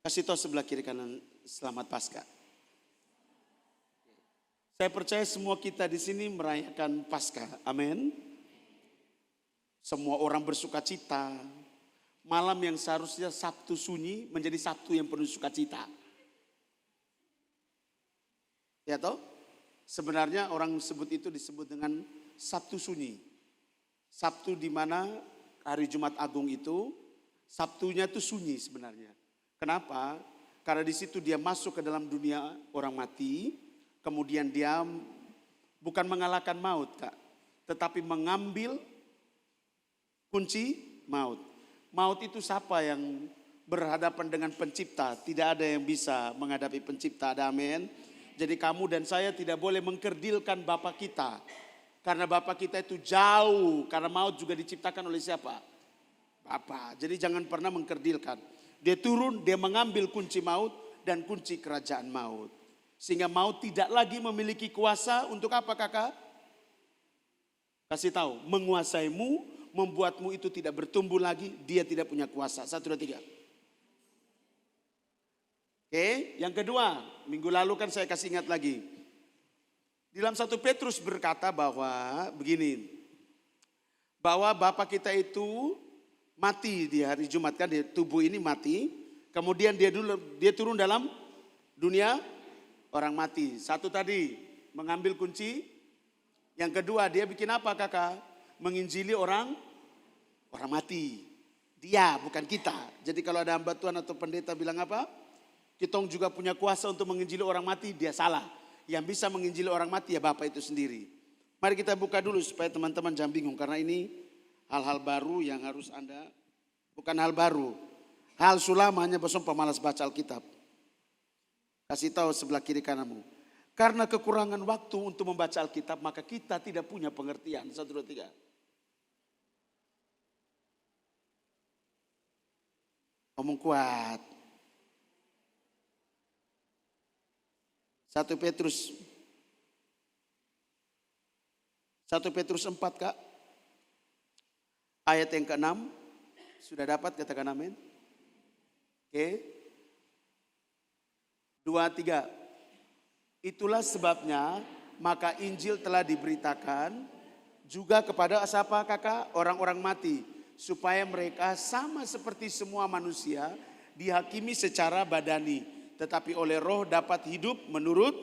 Kasih tahu sebelah kiri kanan, selamat Paskah. Saya percaya semua kita di sini merayakan Paskah. Amin. Semua orang bersuka cita. Malam yang seharusnya Sabtu sunyi menjadi Sabtu yang penuh sukacita. Ya toh? Sebenarnya orang sebut itu disebut dengan Sabtu sunyi. Sabtu di mana hari Jumat Agung itu, Sabtunya itu sunyi sebenarnya. Kenapa? Karena di situ dia masuk ke dalam dunia orang mati, kemudian dia bukan mengalahkan maut, Kak, tetapi mengambil kunci maut. Maut itu siapa yang berhadapan dengan pencipta? Tidak ada yang bisa menghadapi pencipta, ada amin. Jadi kamu dan saya tidak boleh mengkerdilkan Bapa kita. Karena Bapa kita itu jauh, karena maut juga diciptakan oleh siapa? Bapa. Jadi jangan pernah mengkerdilkan. Dia turun, dia mengambil kunci maut dan kunci kerajaan maut. Sehingga maut tidak lagi memiliki kuasa untuk apa, Kakak? Kasih tahu, menguasaimu, membuatmu itu tidak bertumbuh lagi, dia tidak punya kuasa. 1, 2, 3. Oke, yang kedua, minggu lalu kan saya kasih ingat lagi. Di dalam 1 Petrus berkata bahwa begini, bahwa Bapa kita itu mati di hari Jumat, kan di tubuh ini mati, kemudian dia turun dalam dunia orang mati. Satu tadi mengambil kunci, yang kedua dia bikin apa, Kakak? Menginjili orang mati. Dia, bukan kita. Jadi kalau ada hamba Tuhan atau pendeta bilang apa? Kita juga punya kuasa untuk menginjili orang mati, dia salah. Yang bisa menginjili orang mati ya Bapak itu sendiri. Mari kita buka dulu supaya teman-teman jangan bingung, karena ini hal-hal baru yang harus Anda, bukan hal baru. Hal sulam hanya bosan pemalas baca Alkitab. Kasih tahu sebelah kiri kananmu. Karena kekurangan waktu untuk membaca Alkitab, maka kita tidak punya pengertian. 1, 2, 3. Ngomong kuat. 1 Petrus 4, Kak. Ayat yang ke-6. Sudah dapat, katakan amin. Oke. 2, 3. Itulah sebabnya maka Injil telah diberitakan juga kepada siapa, Kakak? Orang-orang mati. Supaya mereka sama seperti semua manusia dihakimi secara badani. Tetapi oleh roh dapat hidup menurut.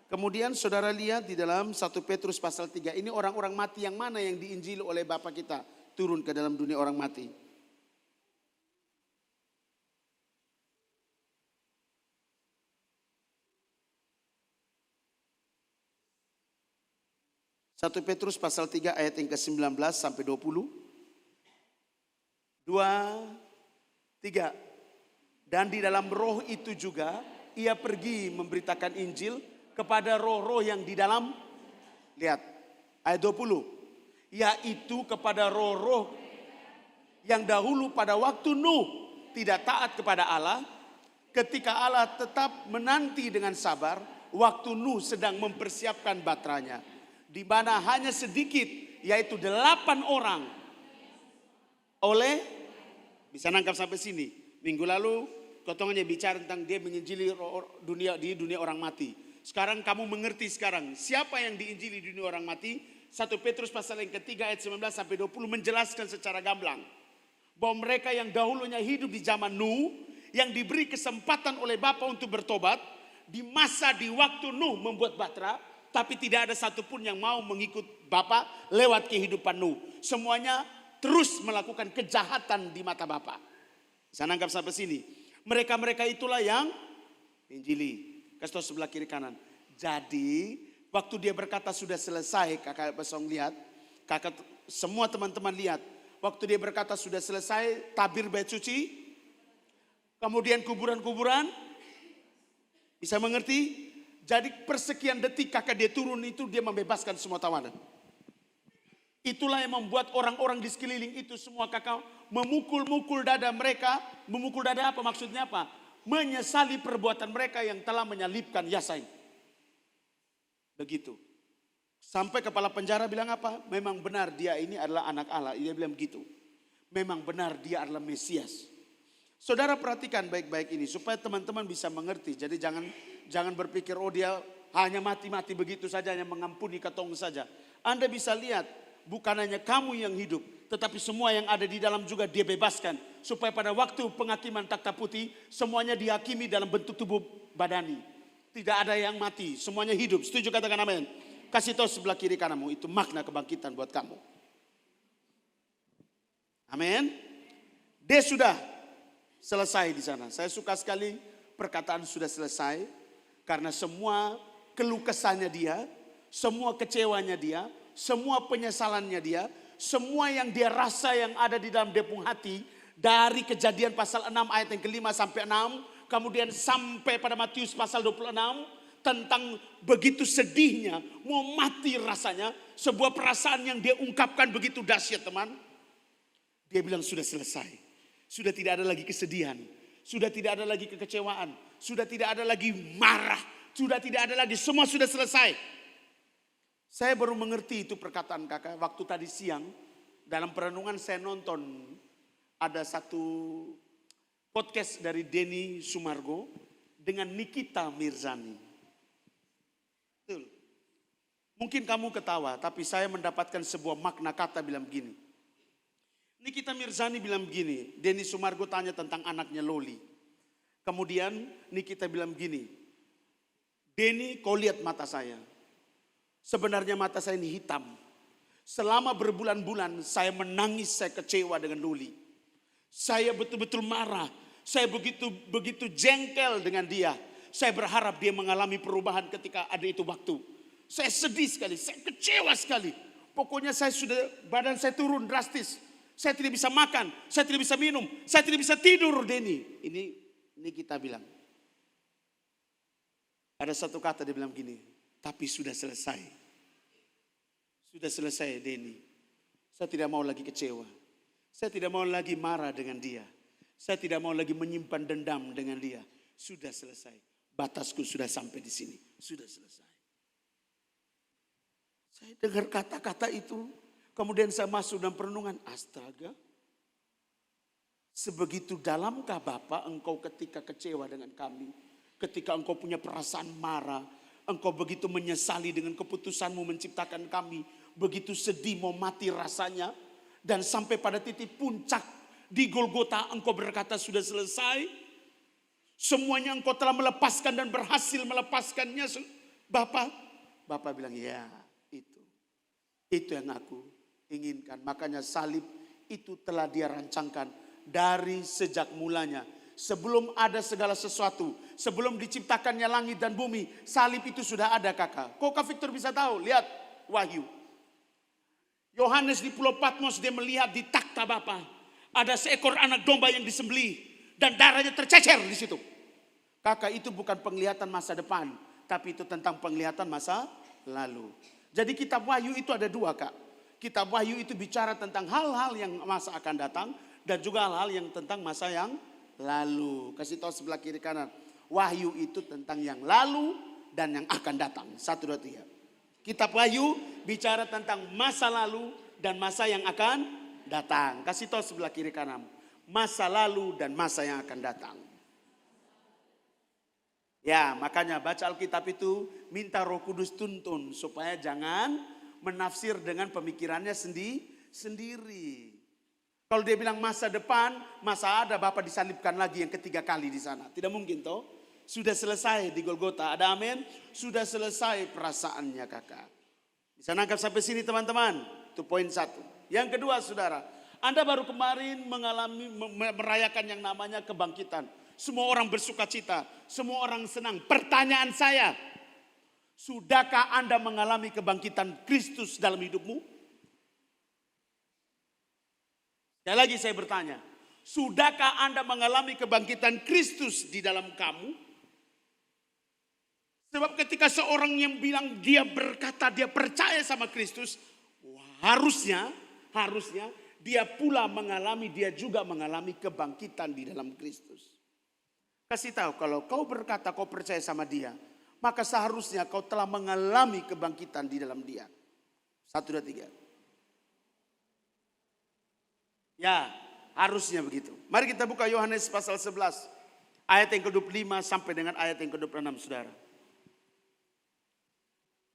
Kemudian saudara lihat di dalam 1 Petrus pasal 3. Ini orang-orang mati yang mana yang diinjili oleh Bapa kita. Turun ke dalam dunia orang mati. Satu Petrus pasal 3 ayat yang ke-19 sampai 20. 2, 3. Dan di dalam roh itu juga ia pergi memberitakan Injil kepada roh-roh yang di dalam, lihat ayat 20. Yaitu kepada roh-roh yang dahulu pada waktu Nuh tidak taat kepada Allah. Ketika Allah tetap menanti dengan sabar waktu Nuh sedang mempersiapkan baterainya. Di mana hanya sedikit, yaitu 8 orang. Bisa nangkap sampai sini. Minggu lalu Kotongannya bicara tentang dia menginjili dunia orang mati. Sekarang kamu mengerti sekarang siapa yang diinjili di dunia orang mati. 1 Petrus pasal yang ketiga ayat 19 sampai 20 menjelaskan secara gamblang bahwa mereka yang dahulunya hidup di zaman Nuh, yang diberi kesempatan oleh Bapa untuk bertobat di waktu Nuh membuat batra, tapi tidak ada satupun yang mau mengikut Bapa lewat kehidupan Nuh. Semuanya terus melakukan kejahatan di mata Bapa. Saya nangkap sampai sini. Mereka-mereka itulah yang Injili. Kasih tahu sebelah kiri kanan. Jadi waktu dia berkata sudah selesai, kakak besong lihat, kakak semua teman-teman lihat. Waktu dia berkata sudah selesai, tabir bait suci, kemudian kuburan-kuburan, bisa mengerti? Jadi persekian detik kakak dia turun itu dia membebaskan semua tawanan. Itulah yang membuat orang-orang di sekeliling itu semua kakak memukul-mukul dada mereka. Memukul dada apa maksudnya apa? Menyesali perbuatan mereka yang telah menyalibkan Yasain. Begitu. Sampai kepala penjara bilang apa? Memang benar dia ini adalah anak Allah. Dia bilang begitu. Memang benar dia adalah Mesias. Saudara perhatikan baik-baik ini supaya teman-teman bisa mengerti. Jadi jangan berpikir oh dia hanya mati-mati begitu saja, hanya mengampuni katong saja. Anda bisa lihat bukan hanya kamu yang hidup, tetapi semua yang ada di dalam juga dia bebaskan. Supaya pada waktu penghakiman takhta putih semuanya dihakimi dalam bentuk tubuh badani. Tidak ada yang mati, semuanya hidup. Setuju katakan amin. Kasih tahu sebelah kiri kananmu, itu makna kebangkitan buat kamu. Amin. Dia sudah selesai di sana. Saya suka sekali perkataan sudah selesai. Karena semua keluh kesahnya dia, semua kecewanya dia, semua penyesalannya dia, semua yang dia rasa yang ada di dalam depung hati. Dari Kejadian pasal 6 ayat yang ke-5 sampai 6. Kemudian sampai pada Matius pasal 26. Tentang begitu sedihnya, mau mati rasanya. Sebuah perasaan yang dia ungkapkan begitu dahsyat teman. Dia bilang sudah selesai. Sudah tidak ada lagi kesedihan. Sudah tidak ada lagi kekecewaan. Sudah tidak ada lagi marah. Sudah tidak ada lagi. Semua sudah selesai. Saya baru mengerti itu perkataan kakak. Waktu tadi siang. Dalam perenungan saya nonton. Ada satu podcast dari Denny Sumargo. Dengan Nikita Mirzani. Betul. Mungkin kamu ketawa. Tapi saya mendapatkan sebuah makna kata bilang begini. Nikita Mirzani bilang begini, Denny Sumargo tanya tentang anaknya Loli. Kemudian Nikita bilang begini, Denny kau lihat mata saya. Sebenarnya mata saya ini hitam. Selama berbulan-bulan saya menangis, saya kecewa dengan Loli. Saya betul-betul marah. Saya begitu jengkel dengan dia. Saya berharap dia mengalami perubahan ketika ada itu waktu. Saya sedih sekali, saya kecewa sekali. Pokoknya badan saya turun drastis. Saya tidak bisa makan, saya tidak bisa minum, saya tidak bisa tidur, Denny. Ini kita bilang. Ada satu kata dia bilang gini, tapi sudah selesai. Sudah selesai, Denny. Saya tidak mau lagi kecewa. Saya tidak mau lagi marah dengan dia. Saya tidak mau lagi menyimpan dendam dengan dia. Sudah selesai. Batasku sudah sampai di sini. Sudah selesai. Saya dengar kata-kata itu. Kemudian saya masuk dalam perenungan, astaga. Sebegitu dalamkah Bapa engkau ketika kecewa dengan kami? Ketika engkau punya perasaan marah. Engkau begitu menyesali dengan keputusanmu menciptakan kami. Begitu sedih mau mati rasanya. Dan sampai pada titik puncak di Golgota engkau berkata sudah selesai. Semuanya engkau telah melepaskan dan berhasil melepaskannya. Bapa bilang ya itu. Itu yang aku inginkan. Makanya salib itu telah dia rancangkan dari sejak mulanya. Sebelum ada segala sesuatu. Sebelum diciptakannya langit dan bumi. Salib itu sudah ada kakak. Kok Kak Victor bisa tahu? Lihat Wahyu. Yohanes di Pulau Patmos dia melihat di takhta Bapa. Ada seekor anak domba yang disembelih. Dan darahnya tercecer di situ. Kakak itu bukan penglihatan masa depan. Tapi itu tentang penglihatan masa lalu. Jadi kitab Wahyu itu ada dua kak. Kitab Wahyu itu bicara tentang hal-hal yang masa akan datang. Dan juga hal-hal yang tentang masa yang lalu. Kasih tahu sebelah kiri kanan. Wahyu itu tentang yang lalu dan yang akan datang. 1, 2, 3. Kitab Wahyu bicara tentang masa lalu dan masa yang akan datang. Kasih tahu sebelah kiri kanan. Masa lalu dan masa yang akan datang. Ya makanya baca Alkitab itu minta Roh Kudus tuntun. Supaya jangan menafsir dengan pemikirannya sendiri. Kalau dia bilang masa depan, masa ada Bapa disalibkan lagi yang ketiga kali di sana. Tidak mungkin toh. Sudah selesai di Golgota. Ada amin? Sudah selesai perasaannya kakak. Bisa nangkap sampai sini teman-teman? Itu poin 1. Yang kedua saudara. Anda baru kemarin merayakan yang namanya kebangkitan. Semua orang bersuka cita. Semua orang senang. Pertanyaan saya. Sudahkah Anda mengalami kebangkitan Kristus dalam hidupmu? Sekali lagi saya bertanya. Sudahkah Anda mengalami kebangkitan Kristus di dalam kamu? Sebab ketika seorang yang bilang dia berkata dia percaya sama Kristus. Harusnya dia pula dia juga mengalami kebangkitan di dalam Kristus. Kasih tahu kalau kau berkata kau percaya sama dia. Maka seharusnya kau telah mengalami kebangkitan di dalam dia. 1, 2, 3. Ya, Harusnya begitu. Mari kita buka Yohanes pasal 11. Ayat yang ke-25 sampai dengan ayat yang ke-26, saudara.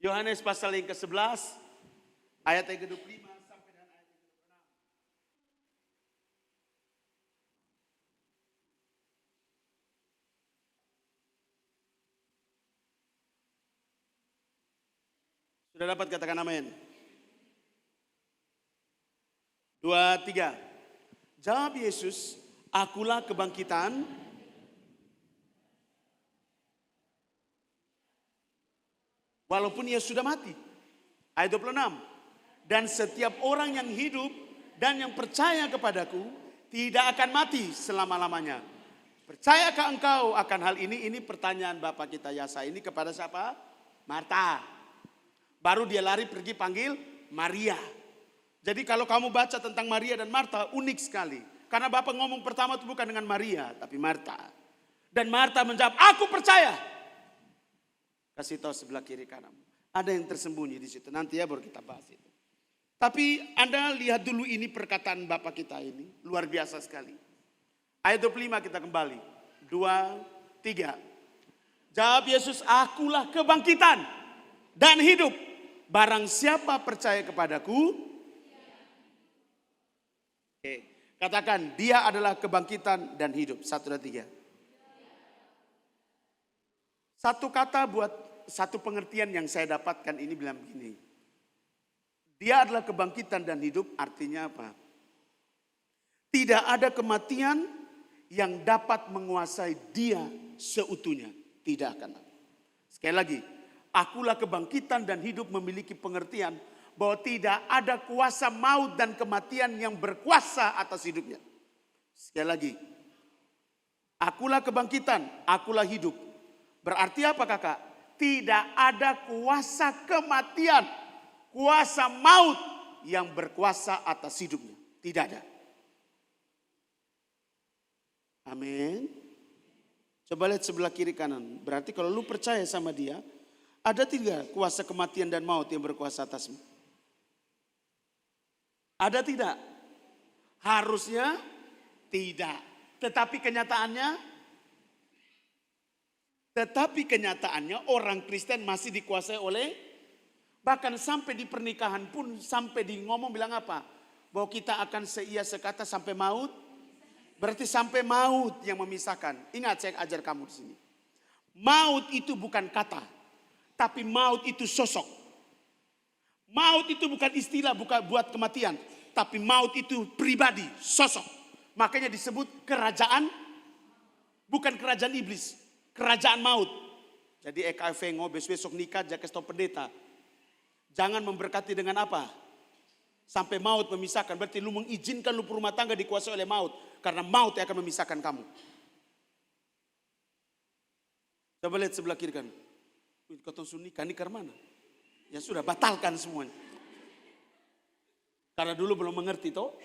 Yohanes pasal yang ke-11, ayat yang ke-25 sampai dengan ayat yang ke-26. Sudah dapat, katakan amin. 2, 3. Jawab Yesus, akulah kebangkitan walaupun ia sudah mati. Ayat 26. Dan setiap orang yang hidup dan yang percaya kepadaku tidak akan mati selama-lamanya. Percayakah engkau akan hal ini? Ini pertanyaan Bapak kita Yasa ini kepada siapa? Marta. Baru dia lari pergi panggil Maria. Jadi kalau kamu baca tentang Maria dan Marta, unik sekali. Karena Bapak ngomong pertama itu bukan dengan Maria, tapi Marta. Dan Marta menjawab, aku percaya. Kasih tahu sebelah kiri kanan. Ada yang tersembunyi di situ. Nanti ya baru kita bahas itu. Tapi Anda lihat dulu ini perkataan Bapak kita ini. Luar biasa sekali. Ayat 25 kita kembali. 2, 3. Jawab Yesus, akulah kebangkitan dan hidup. Barang siapa percaya kepadaku. Oke. Katakan, dia adalah kebangkitan dan hidup. 1, 2, 3. Satu kata buat satu pengertian yang saya dapatkan ini bilang begini. Dia adalah kebangkitan dan hidup, artinya apa? Tidak ada kematian yang dapat menguasai dia seutuhnya. Tidak akan. Sekali lagi, akulah kebangkitan dan hidup memiliki pengertian bahwa tidak ada kuasa maut dan kematian yang berkuasa atas hidupnya. Sekali lagi, akulah kebangkitan, akulah hidup. Berarti apa kakak? Tidak ada kuasa kematian, kuasa maut yang berkuasa atas hidupnya. Tidak ada. Amin. Coba lihat sebelah kiri kanan. Berarti kalau lu percaya sama dia, ada tidak kuasa kematian dan maut yang berkuasa atasmu? Ada tidak? Harusnya tidak. Tetapi kenyataannya orang Kristen masih dikuasai oleh, bahkan sampai di pernikahan pun sampai di ngomong bilang apa? Bahwa kita akan seia sekata sampai maut. Berarti sampai maut yang memisahkan. Ingat saya ajar kamu di sini. Maut itu bukan kata, tapi maut itu sosok. Maut itu bukan istilah, bukan buat kematian. Tapi maut itu pribadi, sosok. Makanya disebut kerajaan, bukan kerajaan iblis. Kerajaan maut. Jadi EKV besok nikah, jangan kasih tahu pendeta. Jangan memberkati dengan apa? Sampai maut memisahkan. Berarti lu mengizinkan lu rumah tangga dikuasai oleh maut. Karena maut yang akan memisahkan kamu. Coba lihat sebelah kiri kan. Kau nikah mana? Ya sudah, batalkan semuanya. Karena dulu belum mengerti toh.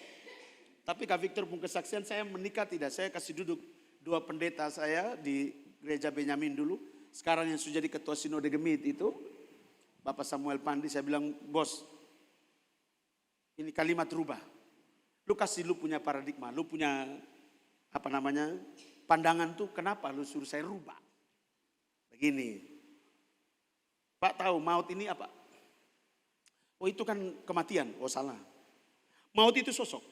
Tapi Kak Victor pun kesaksian, saya menikah tidak. Saya kasih duduk 2 pendeta saya di gereja Benyamin dulu. Sekarang yang sudah jadi ketua Sinode Gemit itu. Bapak Samuel Pandi, saya bilang, bos, ini kalimat rubah. Lu kasih lu punya paradigma, lu punya pandangan tuh, kenapa lu suruh saya rubah? Begini. Pak tahu maut ini apa? Oh itu kan kematian, oh salah. Maut itu sosok.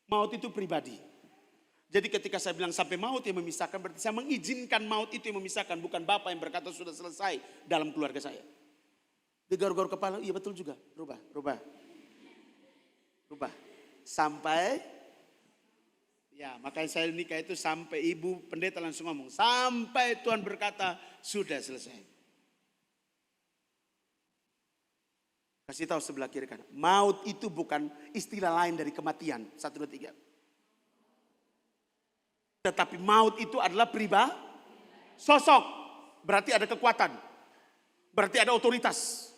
Maut itu pribadi. Jadi ketika saya bilang sampai maut yang memisahkan, berarti saya mengizinkan maut itu yang memisahkan. Bukan Bapak yang berkata sudah selesai dalam keluarga saya. Digaruk-garuk kepala, iya betul juga. Rubah. Sampai, ya makanya saya nikah itu sampai ibu pendeta langsung ngomong. Sampai Tuhan berkata sudah selesai. Kasih tahu sebelah kiri kanan. Maut itu bukan istilah lain dari kematian. 1, 2, 3. Tetapi maut itu adalah pribadi, sosok. Berarti ada kekuatan. Berarti ada otoritas.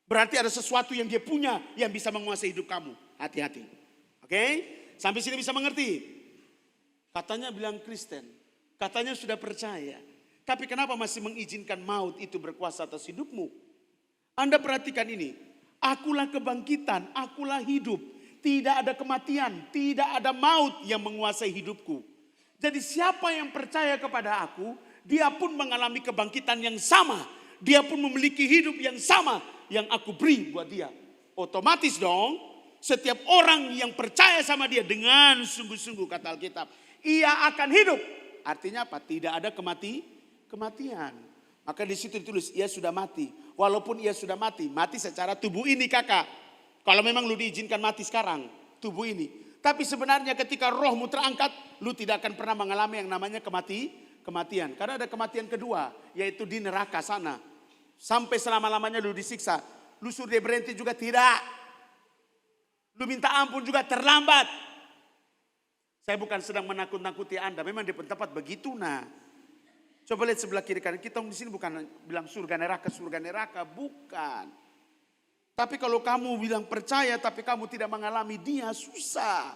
Berarti ada sesuatu yang dia punya yang bisa menguasai hidup kamu. Hati-hati. Oke? Sampai sini bisa mengerti? Katanya bilang Kristen. Katanya sudah percaya. Tapi kenapa masih mengizinkan maut itu berkuasa atas hidupmu? Anda perhatikan ini. Akulah kebangkitan, akulah hidup. tidak ada kematian, tidak ada maut yang menguasai hidupku. Jadi siapa yang percaya kepada aku, dia pun mengalami kebangkitan yang sama. Dia pun memiliki hidup yang sama yang aku beri buat dia. Otomatis dong, setiap orang yang percaya sama dia dengan sungguh-sungguh kata Alkitab, ia akan hidup. Artinya apa? Tidak ada kematian. Maka di situ ditulis, ia sudah mati. Walaupun ia sudah mati, mati secara tubuh ini kakak. Kalau memang lu diizinkan mati sekarang, tubuh ini. Tapi sebenarnya ketika rohmu terangkat, lu tidak akan pernah mengalami yang namanya kematian. Karena ada kematian kedua, yaitu di neraka sana. Sampai selama-lamanya lu disiksa. Lu suruh dia berhenti juga tidak. Lu minta ampun juga terlambat. Saya bukan sedang menakut-nakuti Anda, memang di tempat begitu nah. Coba lihat sebelah kiri kanan. Kita di sini bukan bilang surga neraka, bukan. Tapi kalau kamu bilang percaya tapi kamu tidak mengalami dia, susah.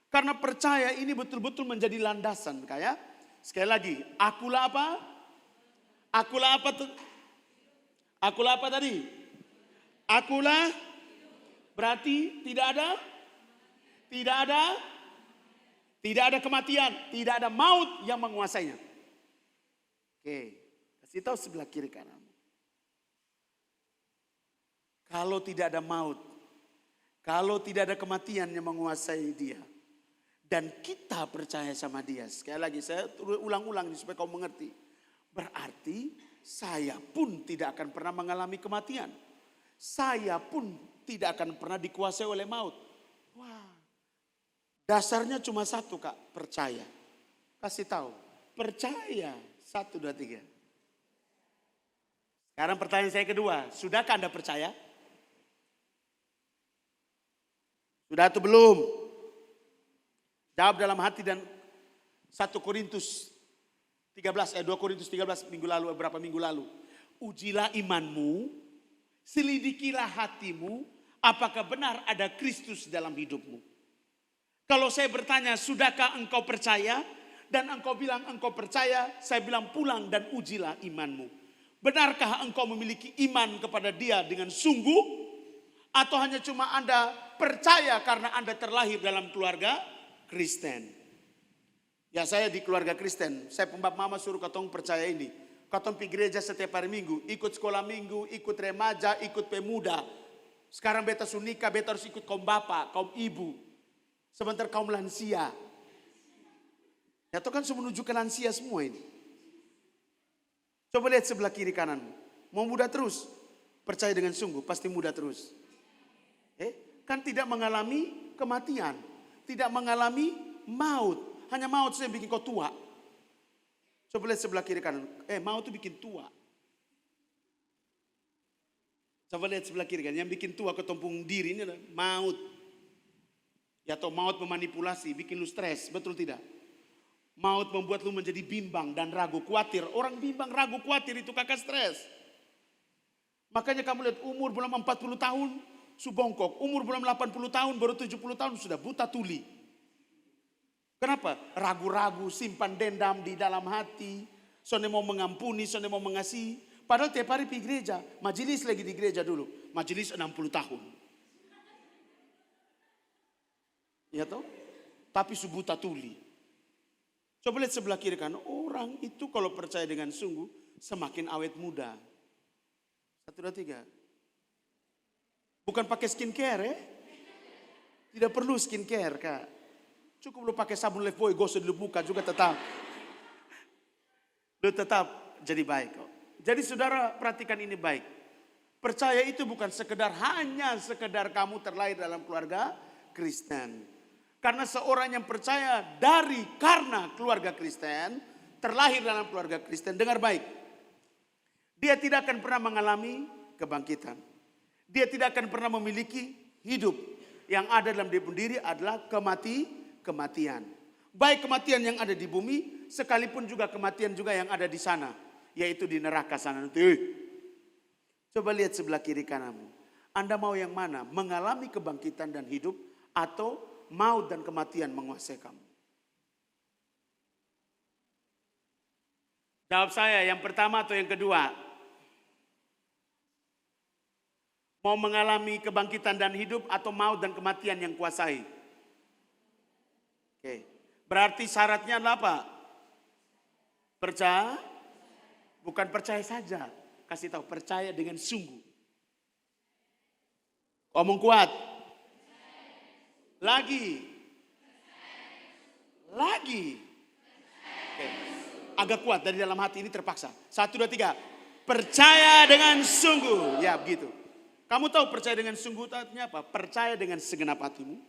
Karena percaya ini betul-betul menjadi landasan kayak. Sekali lagi, akulah apa? Akulah apa tuh? Akulah apa tadi? Akulah berarti tidak ada kematian, tidak ada maut yang menguasainya. Oke, kasih tahu sebelah kiri kanan. Kalau tidak ada maut, kalau tidak ada kematian yang menguasai dia, dan kita percaya sama dia. Sekali lagi saya ulang-ulang supaya kau mengerti. Berarti saya pun tidak akan pernah mengalami kematian. Saya pun tidak akan pernah dikuasai oleh maut. Wah, dasarnya cuma satu kak, percaya. Kasih tahu, percaya. 1, 2, 3. Sekarang pertanyaan saya kedua, sudahkah Anda percaya? Sudah atau belum? Jawab dalam hati dan 1 Korintus 13, 2 Korintus 13 beberapa minggu lalu. Ujilah imanmu, selidikilah hatimu, apakah benar ada Kristus dalam hidupmu. Kalau saya bertanya, sudahkah engkau percaya? Dan engkau bilang engkau percaya, saya bilang pulang dan ujilah imanmu. Benarkah engkau memiliki iman kepada dia dengan sungguh? Atau hanya cuma Anda percaya karena Anda terlahir dalam keluarga Kristen? Ya saya di keluarga Kristen, saya pembab mama suruh katong percaya ini. Katong pergi gereja setiap hari minggu, ikut sekolah minggu, ikut remaja, ikut pemuda. Sekarang beta sunika, beta harus ikut kaum bapak, kaum ibu. Sebentar kaum lansia. Ya itu kan menuju ke lansia semua ini. Coba lihat sebelah kiri kananmu. Mau muda terus? Percaya dengan sungguh, pasti muda terus. Kan tidak mengalami kematian. Tidak mengalami maut. Hanya maut saja bikin kau tua. Coba lihat sebelah kiri kanan. Maut itu bikin tua. Coba lihat sebelah kiri kanan. Yang bikin tua ketumpung diri ini adalah maut. Ya atau maut memanipulasi, bikin lu stres. Betul tidak? Maut membuat lu menjadi bimbang dan ragu, khawatir. Orang bimbang, ragu, khawatir itu kakak stres. Makanya kamu lihat umur belum 40 tahun, subongkok. Umur belum 80 tahun, baru 70 tahun sudah buta tuli. Kenapa? Ragu-ragu, simpan dendam di dalam hati. Soalnya mau mengampuni, soalnya mau mengasihi. Padahal tiap hari pergi gereja. Majelis lagi di gereja dulu. Majelis 60 tahun. Ya toh? Tapi subuta tuli. Coba lihat sebelah kiri kan. Orang itu kalau percaya dengan sungguh semakin awet muda. 1, 2, 3. Bukan pakai skincare Tidak perlu skincare kak. Cukup lu pakai sabun Lifebuoy, gosok di muka juga tetap. Lu tetap jadi baik kok. Jadi saudara perhatikan ini baik. Percaya itu bukan hanya sekedar kamu terlahir dalam keluarga Kristen. Karena seorang yang percaya karena keluarga Kristen, terlahir dalam keluarga Kristen, dengar baik. Dia tidak akan pernah mengalami kebangkitan. Dia tidak akan pernah memiliki hidup. Yang ada dalam diri adalah kematian. Baik kematian yang ada di bumi, sekalipun juga kematian juga yang ada di sana. Yaitu di neraka sana nanti. Coba lihat sebelah kiri kananmu. Anda mau yang mana? Mengalami kebangkitan dan hidup atau maut dan kematian menguasai kamu? Jawab saya, yang pertama atau yang kedua? Mau mengalami kebangkitan dan hidup atau maut dan kematian yang kuasai? Oke. Berarti syaratnya adalah apa? Percaya? Bukan percaya saja. Kasih tahu, percaya dengan sungguh. Omong kuat. Lagi. Oke. Agak kuat dari dalam hati ini terpaksa. 1, 2, 3. Percaya dengan sungguh. Ya begitu. Kamu tahu percaya dengan sungguh artinya apa? Percaya dengan segenap hatimu.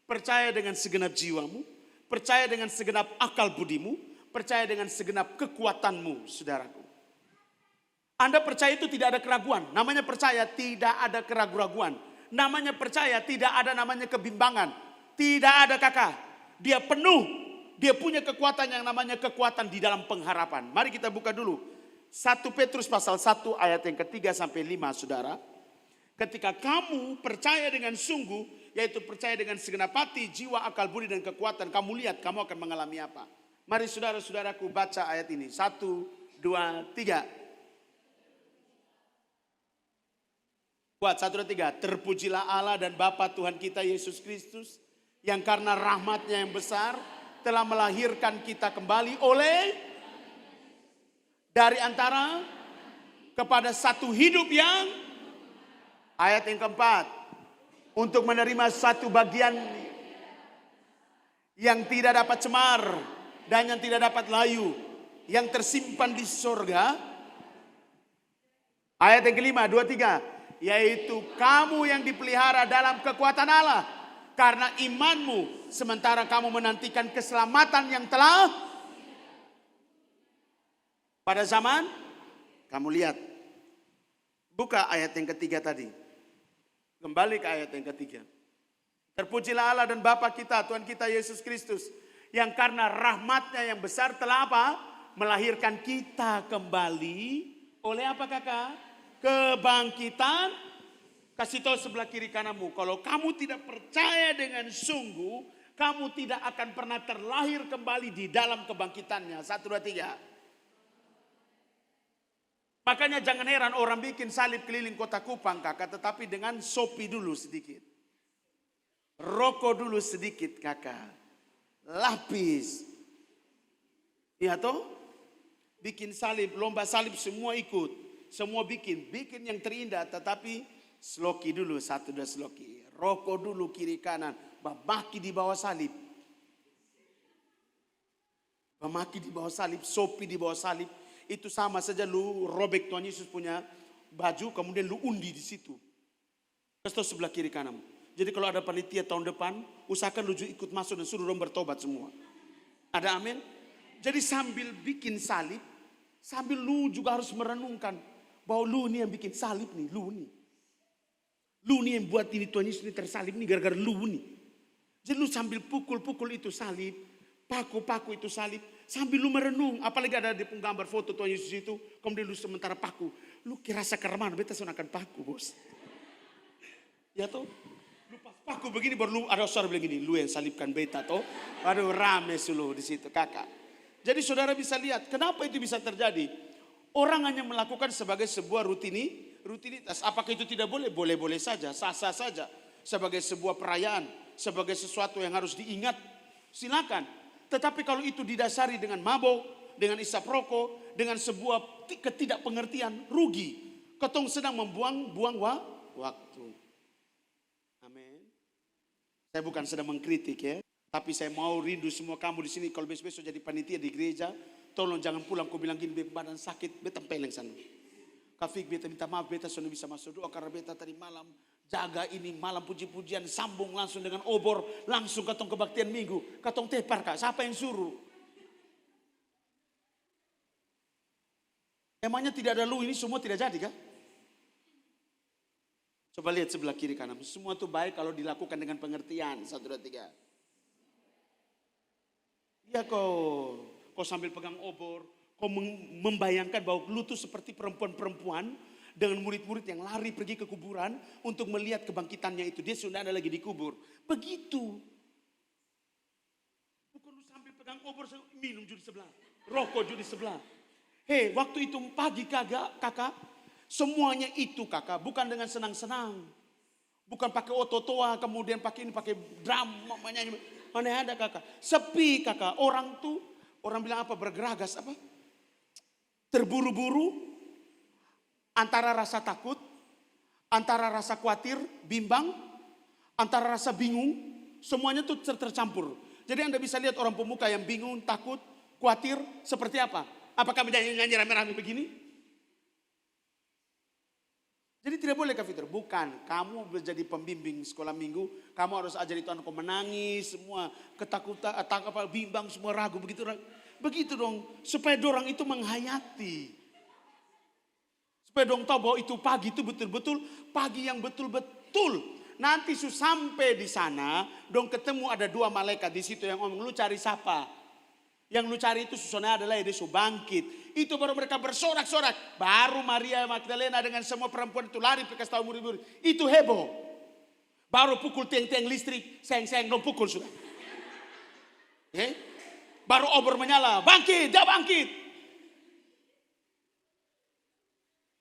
Percaya dengan segenap jiwamu. Percaya dengan segenap akal budimu. Percaya dengan segenap kekuatanmu, saudaraku. Anda percaya itu tidak ada keraguan. Namanya percaya tidak ada keraguan-raguan. Namanya percaya tidak ada namanya kebimbangan. Tidak ada kakak. Dia penuh. Dia punya kekuatan yang namanya kekuatan di dalam pengharapan. Mari kita buka dulu. 1 Petrus pasal 1 ayat yang ketiga sampai 5, saudara. Ketika kamu percaya dengan sungguh, yaitu percaya dengan segenap hati, jiwa, akal budi dan kekuatan, kamu lihat kamu akan mengalami apa. Mari saudara-saudaraku baca ayat ini. 1, 2, 3. Kuat, 1, 2, 3. Terpujilah Allah dan Bapa Tuhan kita Yesus Kristus, yang karena rahmatnya yang besar telah melahirkan kita kembali dari antara kepada satu hidup yang, ayat yang keempat, untuk menerima satu bagian yang tidak dapat cemar dan yang tidak dapat layu, yang tersimpan di surga. Ayat yang kelima, 2, 3, yaitu kamu yang dipelihara dalam kekuatan Allah karena imanmu, sementara kamu menantikan keselamatan yang telah pada zaman. Kamu lihat, buka ayat yang ketiga tadi. Kembali ke ayat yang ketiga. Terpujilah Allah dan Bapa kita, Tuhan kita Yesus Kristus, yang karena rahmatnya yang besar telah apa? Melahirkan kita kembali oleh apa kakak? Kebangkitan. Kasih tahu sebelah kiri kananmu, kalau kamu tidak percaya dengan sungguh, kamu tidak akan pernah terlahir kembali di dalam kebangkitannya. 1, 2, 3. Makanya jangan heran orang bikin salib keliling kota Kupang kakak, tetapi dengan sopi dulu sedikit. Rokok dulu sedikit kakak. Lapis. Iya toh? Bikin salib, lomba salib semua ikut. Semua bikin yang terindah, tetapi sloki dulu, 1, 2 sloki. Rokok dulu kiri kanan, bamaki di bawah salib. Bamaki di bawah salib, sopi di bawah salib. Itu sama saja lu robek Tuhan Yesus punya baju, kemudian lu undi di situ. Kasih sebelah kiri kanan. Jadi kalau ada panitia tahun depan, usahakan lu juga ikut masuk dan suruh orang bertobat semua. Ada amin? Jadi sambil bikin salib, sambil lu juga harus merenungkan bahwa lu nih yang bikin salib nih, lu nih. Lu nih yang buat ini Tuhan Yesus ini tersalib nih gara-gara lu nih. Jadi lu sambil pukul-pukul itu salib, paku-paku itu salib, sambil lu merenung, apalagi ada di gambar foto Tuhan Yesus itu, kemudian lu sementara paku, lu kira sakarman, beta sonakan paku bos. Ya toh, lu pas paku begini baru lu ada suara bilang gini, lu yang salibkan beta toh, aduh rame sulu di situ kakak. Jadi saudara bisa lihat, kenapa itu bisa terjadi? Orang hanya melakukan sebagai sebuah rutinitas. Apakah itu tidak boleh? Boleh-boleh saja, sah-sah saja. Sebagai sebuah perayaan, sebagai sesuatu yang harus diingat, silakan. Tetapi kalau itu didasari dengan mabuk, dengan isap rokok, dengan sebuah ketidakpengertian, rugi. Ketong sedang membuang waktu. Amin. Saya bukan sedang mengkritik ya, tapi saya mau rindu semua kamu di sini. Kalau besok-besok jadi panitia di gereja, tolong jangan pulang kau bilang gini, badan sakit, beta peleng sana. Kafik beta minta maaf, beta sudah bisa masuk doa karena beta tadi malam jaga ini malam puji-pujian, sambung langsung dengan obor, langsung katong kebaktian minggu, katong tepar kak, siapa yang suruh? Emangnya tidak ada lu ini semua tidak jadi kak? Coba lihat sebelah kiri kanan, semua itu baik kalau dilakukan dengan pengertian. 1, 2, 3. Ya kau sambil pegang obor, kau membayangkan bahwa lu tuh seperti perempuan-perempuan dengan murid-murid yang lari pergi ke kuburan untuk melihat kebangkitannya itu. Dia sudah ada lagi dikubur. Begitu. Bukan lu sambil pegang obor, minum juga di sebelah. Rokok juga di sebelah. Hei, waktu itu pagi kakak, Semuanya itu kakak, bukan dengan senang-senang. Bukan pakai ototoa, kemudian pakai ini, pakai drum, namanya mana ada kakak. Sepi kakak, orang tuh, orang bilang apa, bergeragas apa? Terburu-buru, antara rasa takut, antara rasa khawatir, bimbang, antara rasa bingung, semuanya tuh tercampur. Jadi Anda bisa lihat orang pemuka yang bingung, takut, khawatir, seperti apa? Apakah menyanyi rame-rame begini? Jadi tidak boleh Kak Fitri, bukan. Kamu menjadi pembimbing sekolah minggu, kamu harus ajari itu anak menangis, semua ketakutan, bimbang, semua ragu, begitu. Begitu dong, supaya dorang itu menghayati. Supaya dong tahu bahwa itu pagi itu betul-betul pagi yang betul-betul. Nanti sampai di sana, dong ketemu ada dua malaikat di situ yang ngomong, lu cari siapa? Yang lu cari itu susana adalah Yesus bangkit. Itu baru mereka bersorak-sorak. Baru Maria Magdalena dengan semua perempuan itu lari kasih tahu murid-murid. Itu heboh. Baru pukul tiang-tiang listrik, sayang-sayang dong pukul sudah. Baru obor menyala, bangkit, dia bangkit.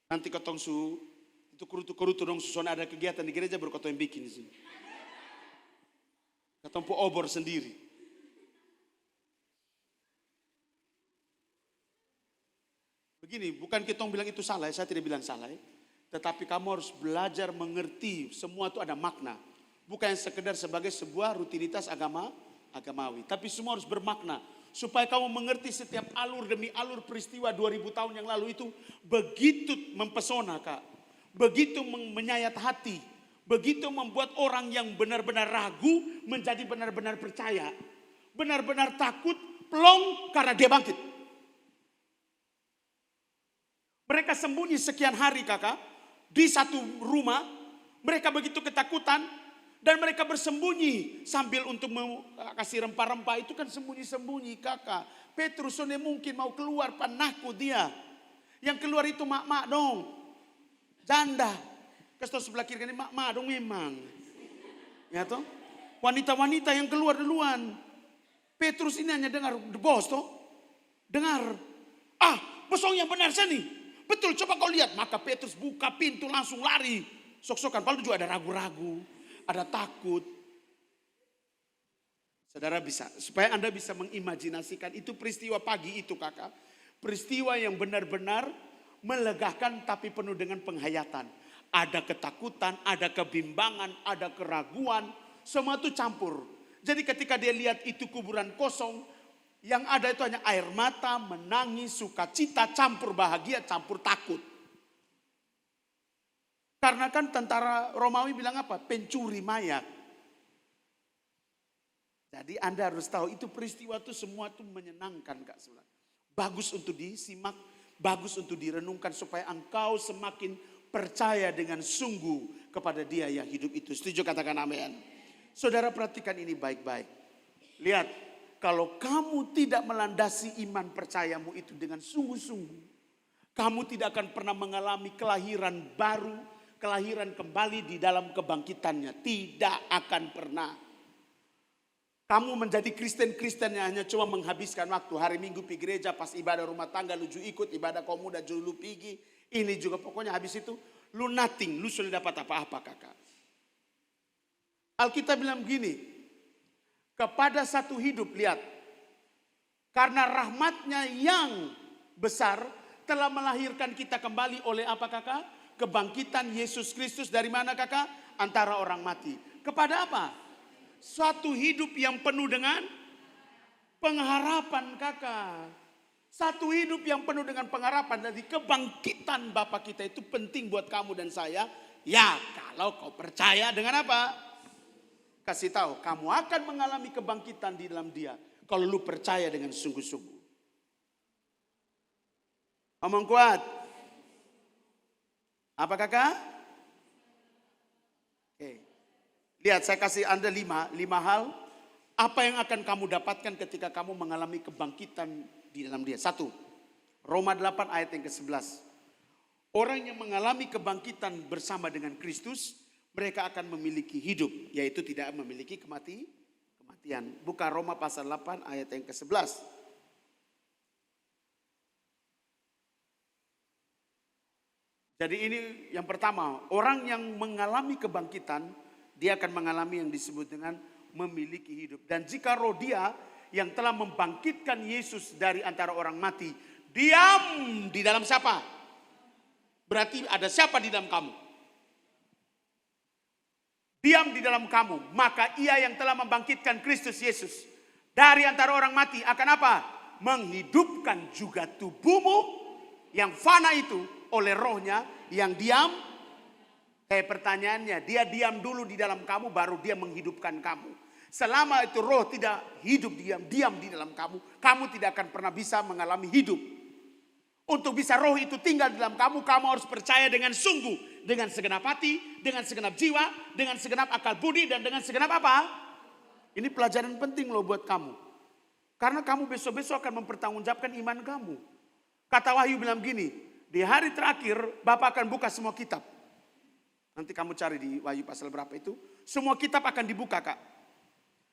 Nanti ketong itu kurutu-kurutu dong susana ada kegiatan di gereja baru ketong yang bikin di sini. Ketong obor sendiri. Begini, bukan kita bilang itu salah, saya tidak bilang salah. Tetapi kamu harus belajar mengerti semua itu ada makna. Bukan sekedar sebagai sebuah rutinitas agamawi. Tapi semua harus bermakna. Supaya kamu mengerti setiap alur demi alur peristiwa 2000 tahun yang lalu itu begitu mempesona Kak. Begitu menyayat hati. Begitu membuat orang yang benar-benar ragu menjadi benar-benar percaya. Benar-benar takut, plong karena dia bangkit. Mereka sembunyi sekian hari kakak. Di satu rumah. Mereka begitu ketakutan. Dan mereka bersembunyi. Sambil untuk kasih rempah-rempah. Itu kan sembunyi-sembunyi kakak. Petrus ini mungkin mau keluar. Panahku dia. Yang keluar itu mak-mak dong. Janda. Kasih sebelah kiri ini mak-mak dong memang. Ya toh. Wanita-wanita yang keluar duluan. Petrus ini hanya dengar. Bos toh. Dengar. Bosong yang benar sini. Betul, coba kau lihat. Maka Petrus buka pintu langsung lari. Sok-sokan, padahal juga ada ragu-ragu. Ada takut. Saudara bisa, supaya Anda bisa mengimajinasikan itu peristiwa pagi itu kakak. Peristiwa yang benar-benar melegakan tapi penuh dengan penghayatan. Ada ketakutan, ada kebimbangan, ada keraguan. Semua itu campur. Jadi ketika dia lihat itu kuburan kosong. Yang ada itu hanya air mata, menangis, sukacita, campur bahagia, campur takut. Karena kan tentara Romawi bilang apa? Pencuri mayat. Jadi Anda harus tahu itu peristiwa itu semua itu menyenangkan Kak. Bagus untuk disimak, bagus untuk direnungkan supaya engkau semakin percaya dengan sungguh kepada Dia yang hidup itu. Setuju katakan amin. Saudara perhatikan ini baik-baik. Lihat. Kalau kamu tidak melandasi iman percayamu itu dengan sungguh-sungguh. Kamu tidak akan pernah mengalami kelahiran baru. Kelahiran kembali di dalam kebangkitannya. Tidak akan pernah. Kamu menjadi Kristen-Kristen yang hanya cuma menghabiskan waktu. Hari Minggu pergi gereja, pas ibadah rumah tangga lu ikut. Ibadah kaum muda lu pergi. Ini juga pokoknya habis itu. Lu nothing, lu sudah dapat apa-apa kakak. Alkitab bilang begini. Kepada satu hidup, lihat. Karena rahmatnya yang besar telah melahirkan kita kembali oleh apa kakak? Kebangkitan Yesus Kristus dari mana kakak? Antara orang mati. Kepada apa? Suatu hidup yang penuh dengan pengharapan kakak. Satu hidup yang penuh dengan pengharapan. Jadi kebangkitan Bapa kita itu penting buat kamu dan saya. Ya kalau kau percaya dengan apa? Kasih tahu, kamu akan mengalami kebangkitan di dalam Dia. Kalau lu percaya dengan sungguh-sungguh. Omong kuat. Apa kakak? Oke. Lihat saya kasih Anda lima hal. Apa yang akan kamu dapatkan ketika kamu mengalami kebangkitan di dalam Dia. 1. Roma 8 ayat yang ke-11. Orang yang mengalami kebangkitan bersama dengan Kristus. Mereka akan memiliki hidup, yaitu tidak memiliki kematian. Buka Roma pasal 8 ayat yang ke-11. Jadi ini yang pertama, orang yang mengalami kebangkitan, dia akan mengalami yang disebut dengan memiliki hidup. Dan jika roh dia yang telah membangkitkan Yesus dari antara orang mati, diam di dalam siapa? Berarti ada siapa di dalam kamu? Diam di dalam kamu. Maka ia yang telah membangkitkan Kristus Yesus dari antara orang mati akan apa? Menghidupkan juga tubuhmu yang fana itu oleh rohnya yang diam. Pertanyaannya, dia diam dulu di dalam kamu baru dia menghidupkan kamu. Selama itu roh tidak hidup diam di dalam kamu, kamu tidak akan pernah bisa mengalami hidup. Untuk bisa roh itu tinggal di dalam kamu, kamu harus percaya dengan sungguh, dengan segenap hati, dengan segenap jiwa, dengan segenap akal budi, dan dengan segenap apa? Ini pelajaran penting loh buat kamu. Karena kamu besok-besok akan mempertanggungjawabkan iman kamu. Kata Wahyu bilang gini, di hari terakhir Bapak akan buka semua kitab. Nanti kamu cari di Wahyu pasal berapa itu. Semua kitab akan dibuka, Kak.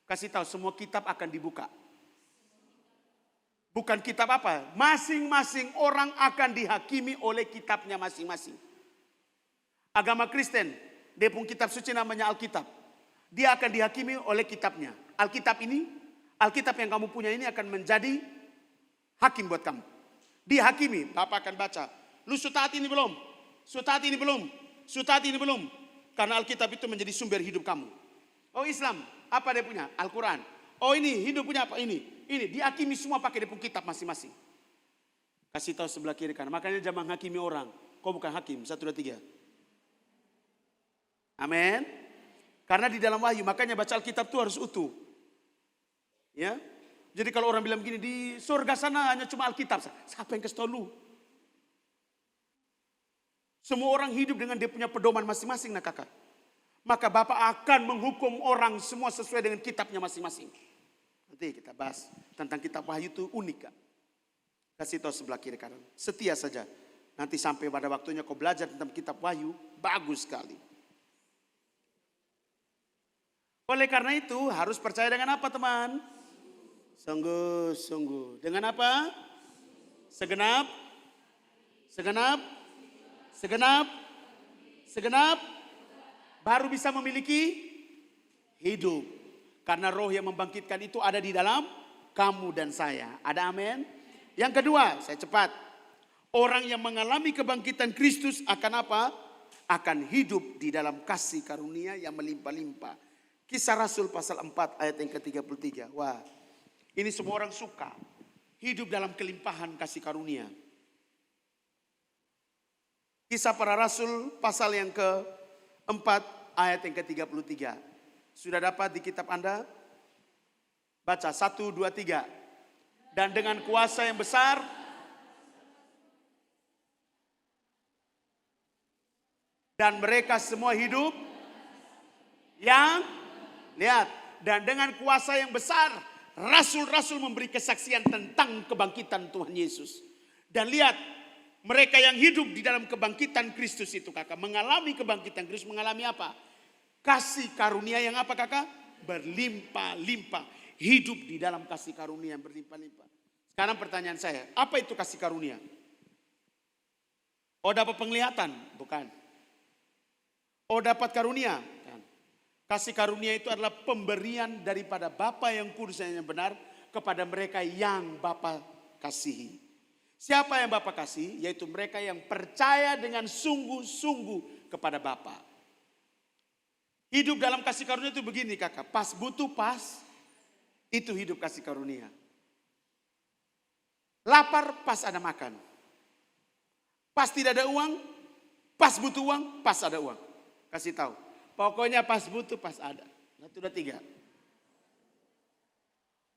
Kasih tahu, semua kitab akan dibuka. Bukan kitab apa? Masing-masing orang akan dihakimi oleh kitabnya masing-masing. Agama Kristen, dia punya kitab suci namanya Alkitab. Dia akan dihakimi oleh kitabnya. Alkitab ini, Alkitab yang kamu punya ini akan menjadi hakim buat kamu. Dihakimi, Bapak akan baca. Lu sudah taat ini belum? Sudah taat ini belum? Sudah taat ini belum? Karena Alkitab itu menjadi sumber hidup kamu. Oh Islam, apa dia punya? Al-Quran. Oh ini, hidup punya apa? Ini, dihakimi semua pakai dia punya kitab masing-masing. Kasih tahu sebelah kiri kanan. Makanya jangan menghakimi orang. Kau bukan hakim, 1, 2, 3. Amin. Karena di dalam Wahyu, makanya baca Alkitab itu harus utuh. Ya. Jadi kalau orang bilang begini, di surga sana hanya cuma Alkitab. Siapa yang kasih tahu lu? Semua orang hidup dengan dia punya pedoman masing-masing, nah kakak. Maka Bapak akan menghukum orang semua sesuai dengan kitabnya masing-masing. Nanti kita bahas tentang kitab Wahyu itu unik, Kak. Kasih tahu sebelah kiri kanan. Setia saja. Nanti sampai pada waktunya kau belajar tentang kitab Wahyu, bagus sekali. Oleh karena itu harus percaya dengan apa teman? Sungguh-sungguh. Dengan apa? Segenap. Baru bisa memiliki hidup. Karena roh yang membangkitkan itu ada di dalam kamu dan saya. Ada amin? Yang kedua, saya cepat. Orang yang mengalami kebangkitan Kristus akan apa? Akan hidup di dalam kasih karunia yang melimpah-limpah. Kisah Rasul pasal 4 ayat yang ke-33. Wah, ini semua orang suka. Hidup dalam kelimpahan kasih karunia. Kisah para Rasul pasal yang ke-4 ayat yang ke-33. Sudah dapat di kitab Anda? Baca 1, 2, 3. Dan dengan kuasa yang besar dan mereka semua hidup yang lihat, dan dengan kuasa yang besar rasul-rasul memberi kesaksian tentang kebangkitan Tuhan Yesus. Dan lihat, mereka yang hidup di dalam kebangkitan Kristus itu kakak, mengalami kebangkitan Kristus, mengalami apa? Kasih karunia yang apa kakak? Berlimpah-limpah. Hidup di dalam kasih karunia yang berlimpah-limpah. Sekarang pertanyaan saya, apa itu kasih karunia? Oh dapat penglihatan? Bukan. Oh dapat karunia? Bukan. Kasih karunia itu adalah pemberian daripada Bapa yang kudus dan yang benar kepada mereka yang Bapa kasihi. Siapa yang Bapa kasih? Yaitu mereka yang percaya dengan sungguh-sungguh kepada Bapa. Hidup dalam kasih karunia itu begini kakak. Pas butuh pas, itu hidup kasih karunia. Lapar pas ada makan. Pas tidak ada uang, pas butuh uang, pas ada uang. Kasih tahu. Pokoknya pas butuh, pas ada. 1, 2, 3.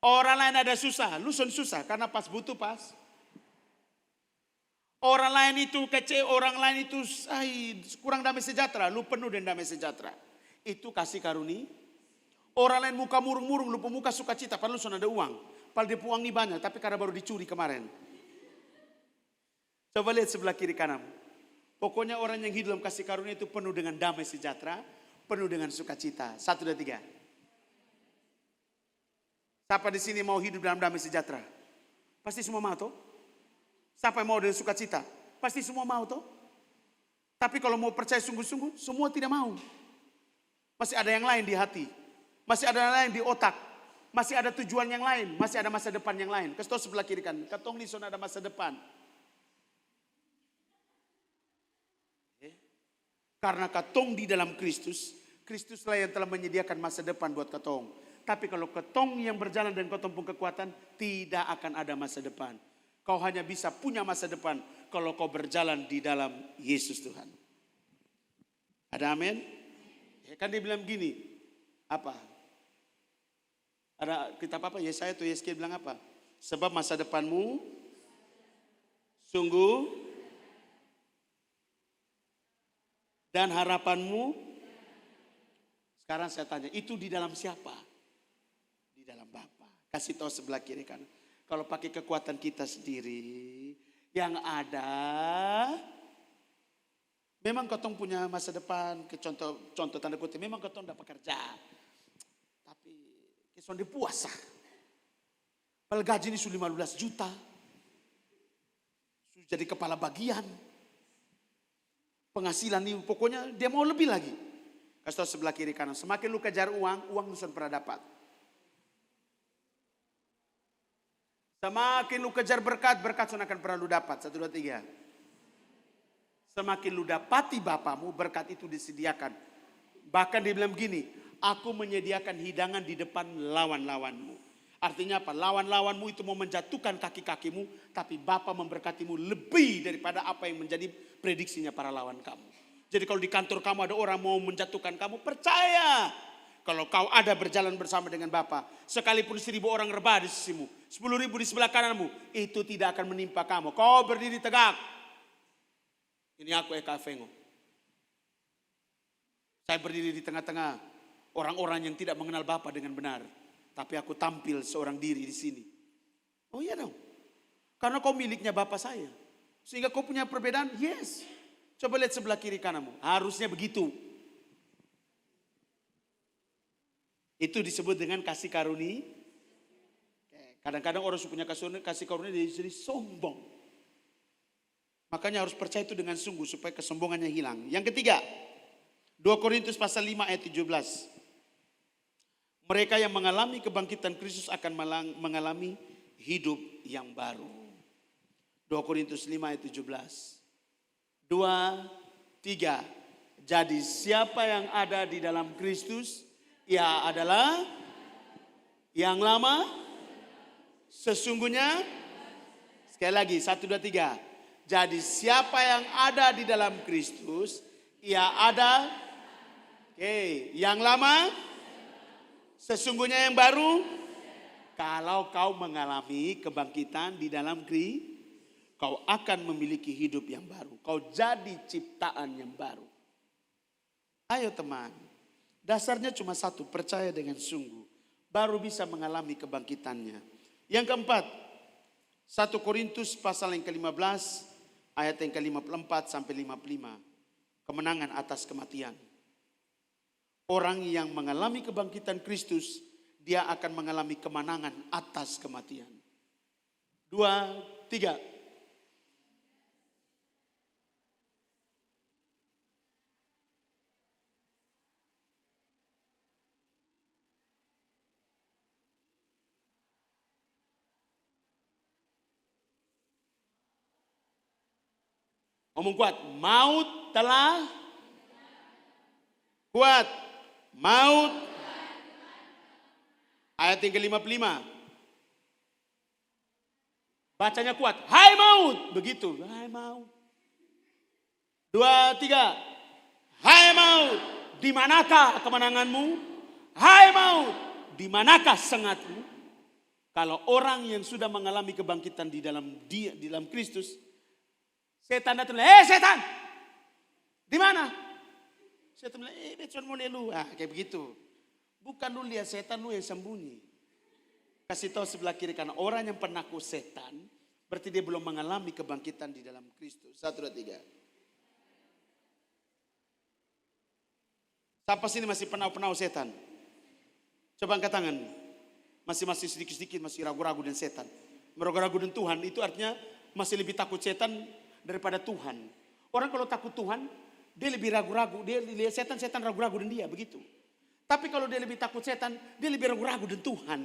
Orang lain ada susah, lu susah karena pas butuh pas. Orang lain itu kecil, orang lain itu kurang damai sejahtera, lu penuh dengan damai sejahtera. Itu kasih karunia. Orang lain muka murung-murung, lu pemuka sukacita, padahal lu sudah ada uang. Padahal dia uang nih banyak, tapi karena baru dicuri kemarin. Coba lihat sebelah kiri kanan. Pokoknya orang yang hidup dalam kasih karunia itu penuh dengan damai sejahtera, penuh dengan sukacita. 1, 2, 3. Siapa di sini mau hidup dalam damai sejahtera? Pasti semua mau toh? Siapa yang mau dengan sukacita? Pasti semua mau toh? Tapi kalau mau percaya sungguh-sungguh, semua tidak mau. Masih ada yang lain di hati. Masih ada yang lain di otak. Masih ada tujuan yang lain. Masih ada masa depan yang lain. Kasih tahu sebelah kiri kan. Katong di sana ada masa depan. Karena katong di dalam Kristus. Kristuslah yang telah menyediakan masa depan buat katong. Tapi kalau katong yang berjalan dan katong pun kekuatan, tidak akan ada masa depan. Kau hanya bisa punya masa depan kalau kau berjalan di dalam Yesus Tuhan. Ada amin? Ya, kan dia bilang gini, apa? Ada kitab apa? Yesaya atau Yeskiel bilang apa? Sebab masa depanmu sungguh dan harapanmu. Sekarang saya tanya, itu di dalam siapa? Di dalam Bapa. Kasih tahu sebelah kiri kanan. Kalau pakai kekuatan kita sendiri, yang ada, memang katong punya masa depan, contoh tanda kutip, memang katong dapat kerja. Tapi, keson di puasa. Padahal gaji ini sudah 15 juta. Sudah jadi kepala bagian. Penghasilan ini pokoknya dia mau lebih lagi. Kasih tahu sebelah kiri kanan, semakin lu kejar uang, uang lu pernah dapat. Semakin lu kejar berkat, berkat akan pernah lu dapat. 1, 2, 3. Semakin lu dapati Bapamu, berkat itu disediakan. Bahkan dia bilang begini, aku menyediakan hidangan di depan lawan-lawanmu. Artinya apa? Lawan-lawanmu itu mau menjatuhkan kaki-kakimu, tapi Bapa memberkatimu lebih daripada apa yang menjadi prediksinya para lawan kamu. Jadi kalau di kantor kamu ada orang mau menjatuhkan kamu, percaya. Kalau kau ada berjalan bersama dengan Bapa, sekalipun 1000 orang rebah di sisimu, 10.000 di sebelah kananmu, itu tidak akan menimpa kamu. Kau berdiri tegak. Ini aku Eka Fengo. Saya berdiri di tengah-tengah orang-orang yang tidak mengenal Bapa dengan benar. Tapi aku tampil seorang diri di sini. Oh iya dong. Karena kau miliknya Bapa saya. Sehingga kau punya perbedaan, yes. Coba lihat sebelah kiri kananmu. Harusnya begitu. Itu disebut dengan kasih karunia. Kadang-kadang orang punya kasih karunia jadi sombong. Makanya harus percaya itu dengan sungguh supaya kesombongannya hilang. Yang ketiga, 2 Korintus pasal 5 ayat 17. Mereka yang mengalami kebangkitan Kristus akan mengalami hidup yang baru. 2 Korintus 5 ayat 17. 2, 3. Jadi siapa yang ada di dalam Kristus, ia adalah yang lama, sesungguhnya, sekali lagi, 1, 2, 3. Jadi siapa yang ada di dalam Kristus, ia ada, yang lama, sesungguhnya yang baru. Kalau kau mengalami kebangkitan di dalam Kristus, kau akan memiliki hidup yang baru. Kau jadi ciptaan yang baru. Ayo teman. Dasarnya cuma satu, percaya dengan sungguh. Baru bisa mengalami kebangkitannya. Yang keempat, 1 Korintus pasal yang ke-15, ayat yang ke-54 sampai 55. Kemenangan atas kematian. Orang yang mengalami kebangkitan Kristus, dia akan mengalami kemenangan atas kematian. 2, 3. Ngomong kuat, maut telah kuat. Maut. Ayat yang ke-55. Bacanya kuat. Hai maut. Begitu. Hai maut. 2, 3. Hai maut. Di manakah kemenanganmu? Hai maut. Di manakah sengatmu? Kalau orang yang sudah mengalami kebangkitan di dalam Kristus, setan datang, setan, di mana? Setan bilang, betul mau lu, kayak begitu. Bukan lu lihat setan, lu yang sembunyi. Kasih tahu sebelah kiri kanan, orang yang penakut setan, berarti dia belum mengalami kebangkitan di dalam Kristus. 1, 2, 3. Siapa sini masih penau-penau setan? Coba angkat tangan. Masih sedikit-sedikit masih ragu-ragu dengan setan. Ragu-ragu dengan Tuhan itu artinya masih lebih takut setan daripada Tuhan. Orang kalau takut Tuhan, Dia lebih ragu-ragu, dia lihat setan, setan ragu-ragu dan dia begitu. Tapi kalau dia lebih takut setan, dia lebih ragu-ragu dan Tuhan.